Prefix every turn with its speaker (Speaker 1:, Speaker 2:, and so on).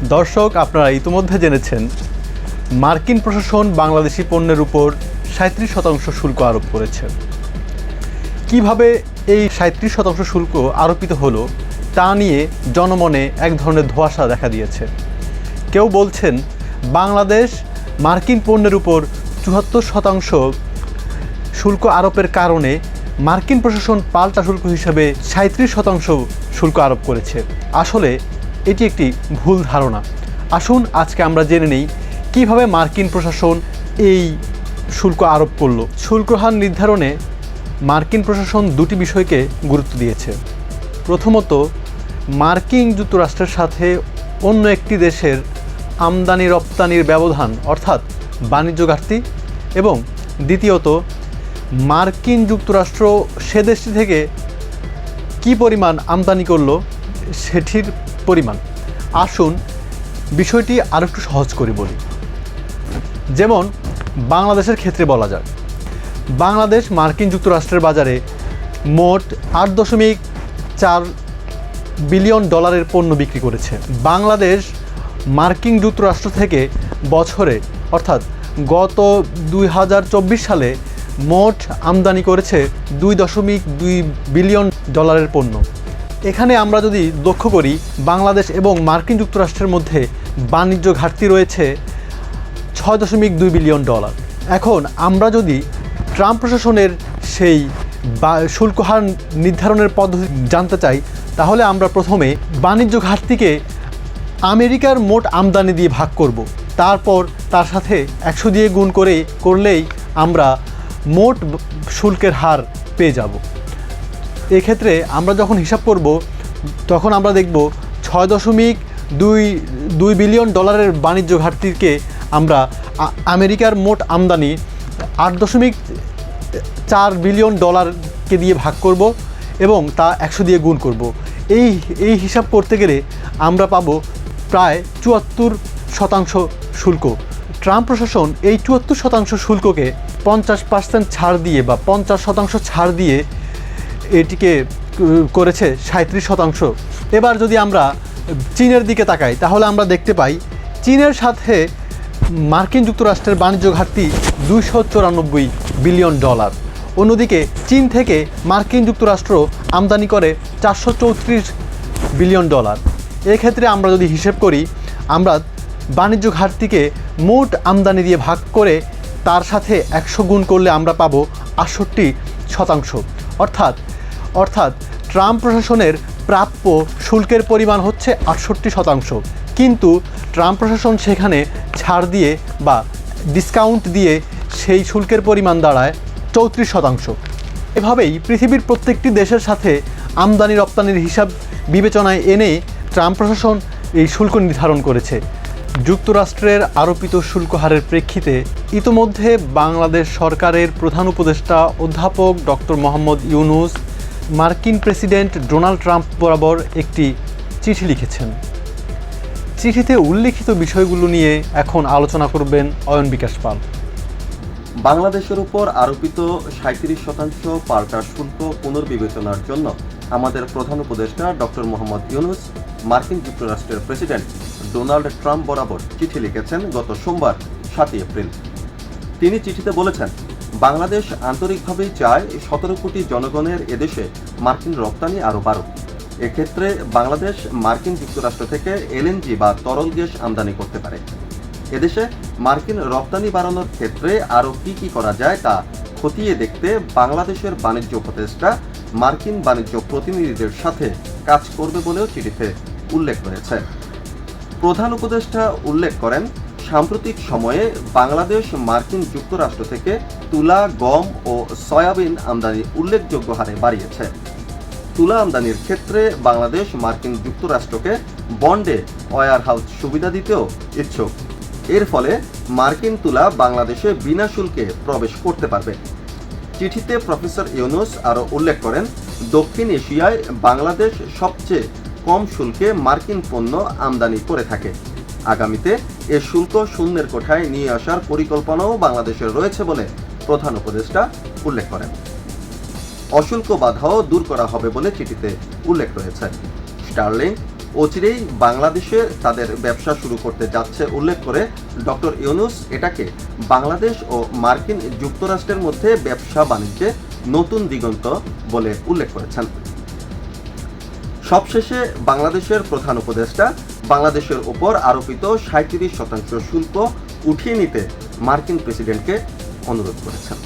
Speaker 1: দর্শক, আপনারা ইতিমধ্যে জেনেছেন মার্কিন প্রশাসন বাংলাদেশি পণ্যের উপর ৩৭% শুল্ক আরোপ করেছে। কিভাবে এই ৩৭% শুল্ক আরোপিত হলো তা নিয়ে জনমনে এক ধরনের ধোঁয়াশা দেখা দিয়েছে। কেউ বলছেন বাংলাদেশ মার্কিন পণ্যের উপর ৭৪% শুল্ক আরোপের কারণে মার্কিন প্রশাসন পাল্টা শুল্ক হিসেবে ৩৭% শুল্ক আরোপ করেছে। আসলে এটি একটি ভুল ধারণা। আসুন আজকে আমরা জেনে নেই কীভাবে মার্কিন প্রশাসন এই শুল্ক আরোপ করলো। শুল্ক হার নির্ধারণে মার্কিন প্রশাসন দুটি বিষয়কে গুরুত্ব দিয়েছে। প্রথমত, মার্কিন যুক্তরাষ্ট্রের সাথে অন্য একটি দেশের আমদানি রপ্তানির ব্যবধান অর্থাৎ বাণিজ্য ঘাটতি, এবং দ্বিতীয়ত মার্কিন যুক্তরাষ্ট্র সে দেশটি থেকে কী পরিমাণ আমদানি করলো সেটির পরিমাণ। আসুন বিষয়টি আরও একটু সহজ করে বলি। যেমন বাংলাদেশের ক্ষেত্রে বলা যায়, বাংলাদেশ মার্কিন যুক্তরাষ্ট্রের বাজারে মোট ৮.৪ বিলিয়ন ডলারের পণ্য বিক্রি করেছে। বাংলাদেশ মার্কিন যুক্তরাষ্ট্র থেকে বছরে অর্থাৎ গত ২০২৪ সালে মোট আমদানি করেছে ২.২ বিলিয়ন ডলারের পণ্য। এখানে আমরা যদি লক্ষ্য করি, বাংলাদেশ এবং মার্কিন যুক্তরাষ্ট্রের মধ্যে বাণিজ্য ঘাটতি রয়েছে ৬.২ বিলিয়ন ডলার। এখন আমরা যদি ট্রাম্প প্রশাসনের সেই শুল্ক হার নির্ধারণের পদ্ধতি জানতে চাই, তাহলে আমরা প্রথমে বাণিজ্য ঘাটতিকে আমেরিকার মোট আমদানি দিয়ে ভাগ করব। তারপর তার সাথে ১০০ দিয়ে গুণ করলেই আমরা মোট শুল্কের হার পেয়ে যাব। এক্ষেত্রে আমরা যখন হিসাব করব তখন আমরা দেখব ৬.২ বিলিয়ন ডলারের বাণিজ্য ঘাটতিকে আমরা আমেরিকার মোট আমদানি ৮.৪ বিলিয়ন ডলারকে দিয়ে ভাগ করব এবং তা ১০০ দিয়ে গুণ করব। এই হিসাব করতে গেলে আমরা পাবো প্রায় ৭৪% শুল্ক। ট্রাম্প প্রশাসন এই ৭৪% শুল্ককে ৫০% ছাড় দিয়ে বা ৫০% ছাড় দিয়ে এটিকে করেছে ৩৭%। এবার যদি আমরা চীনের দিকে তাকাই, তাহলে আমরা দেখতে পাই চীনের সাথে মার্কিন যুক্তরাষ্ট্রের বাণিজ্য ঘাটতি ২৯৪ বিলিয়ন ডলার। অন্যদিকে চীন থেকে মার্কিন যুক্তরাষ্ট্র আমদানি করে ৪৩৪ বিলিয়ন ডলার। এক্ষেত্রে আমরা যদি হিসেব করি, আমরা বাণিজ্য ঘাটতিকে মোট আমদানি দিয়ে ভাগ করে তার সাথে ১০০ গুণ করলে আমরা পাবো ৬৮%। অর্থাৎ ট্রাম্প প্রশাসনের প্রাপ্য শুল্কের পরিমাণ হচ্ছে ৬৮%, কিন্তু ট্রাম্প প্রশাসন সেখানে ছাড় দিয়ে বা ডিসকাউন্ট দিয়ে সেই শুল্কের পরিমাণ দাঁড়ায় ৩৪%। এভাবেই পৃথিবীর প্রত্যেকটি দেশের সাথে আমদানি রপ্তানির হিসাব বিবেচনায় এনে ট্রাম্প প্রশাসন এই শুল্ক নির্ধারণ করেছে। যুক্তরাষ্ট্রের আরোপিত শুল্ক হারের প্রেক্ষিতে ইতোমধ্যে বাংলাদেশ সরকারের প্রধান উপদেষ্টা অধ্যাপক ডক্টর মোহাম্মদ ইউনূস মার্কিন প্রেসিডেন্ট ডোনাল্ড ট্রাম্প বরাবর একটি চিঠি লিখেছেন। চিঠিতে উল্লেখিত বিষয়গুলো নিয়ে এখন আলোচনা করবেন অয়ন বিকাশ পাল।
Speaker 2: বাংলাদেশের উপর আরোপিত ৩৭% পাল্টা শুল্ক পুনর্বিবেচনার জন্য আমাদের প্রধান উপদেষ্টা ডক্টর মোহাম্মদ ইউনূস মার্কিন যুক্তরাষ্ট্রের প্রেসিডেন্ট ডোনাল্ড ট্রাম্প বরাবর চিঠি লিখেছেন গত সোমবার ৭ এপ্রিল। তিনি চিঠিতে বলেছেন, বাংলাদেশ আন্তরিকভাবেই চায় ১৭ কোটি জনগণের এদেশে মার্কিন রপ্তানি আরও বাড়ুক। এক্ষেত্রে বাংলাদেশ মার্কিন যুক্তরাষ্ট্র থেকে এলএনজি বা তরল গ্যাস আমদানি করতে পারে। এদেশে মার্কিন রপ্তানি বাড়ানোর ক্ষেত্রে আরও কি করা যায় তা খতিয়ে দেখতে বাংলাদেশের বাণিজ্য উপদেষ্টা মার্কিন বাণিজ্য প্রতিনিধিদের সাথে কাজ করবে বলেও চিঠিতে উল্লেখ রয়েছে। প্রধান উপদেষ্টা উল্লেখ করেন, সাম্প্রতিক সময়ে বাংলাদেশ মার্কিন যুক্তরাষ্ট্র থেকে তুলা, গম ও সয়াবিন আমদানি উল্লেখযোগ্য হারে বাড়িয়েছে। তুলা আমদানির ক্ষেত্রে বাংলাদেশ মার্কিন যুক্তরাষ্ট্রকে বন্ডে ওয়্যার হাউস সুবিধা দিতেও ইচ্ছুক। এর ফলে মার্কিন তুলা বাংলাদেশে বিনা শুল্কে প্রবেশ করতে পারবে। চিঠিতে প্রফেসর ইউনূস আরও উল্লেখ করেন, দক্ষিণ এশিয়ায় বাংলাদেশ সবচেয়ে কম শুল্কে মার্কিন পণ্য আমদানি করে থাকে। আগামীতে এ শুল্ক শূন্যের কোঠায় নিয়ে আসার পরিকল্পনাও বাংলাদেশের রয়েছে বলে প্রধান উপদেষ্টা উল্লেখ করেন। অশুল্ক বাধাও দূর করা হবে বলে চিঠিতে উল্লেখ রয়েছে। স্টার্লিং, অচিরেই বাংলাদেশে তাদের ব্যবসা শুরু করতে যাচ্ছে উল্লেখ করে ডক্টর ইউনূস এটাকে বাংলাদেশ ও মার্কিন যুক্তরাষ্ট্রের মধ্যে ব্যবসা বাণিজ্যে নতুন দিগন্ত বলে উল্লেখ করেছেন। সবশেষে বাংলাদেশের প্রধান উপদেষ্টা বাংলাদেশের উপর আরোপিত 37% শুল্ক উঠিয়ে নিতে মার্কিন প্রেসিডেন্টকে অনুরোধ করেছেন।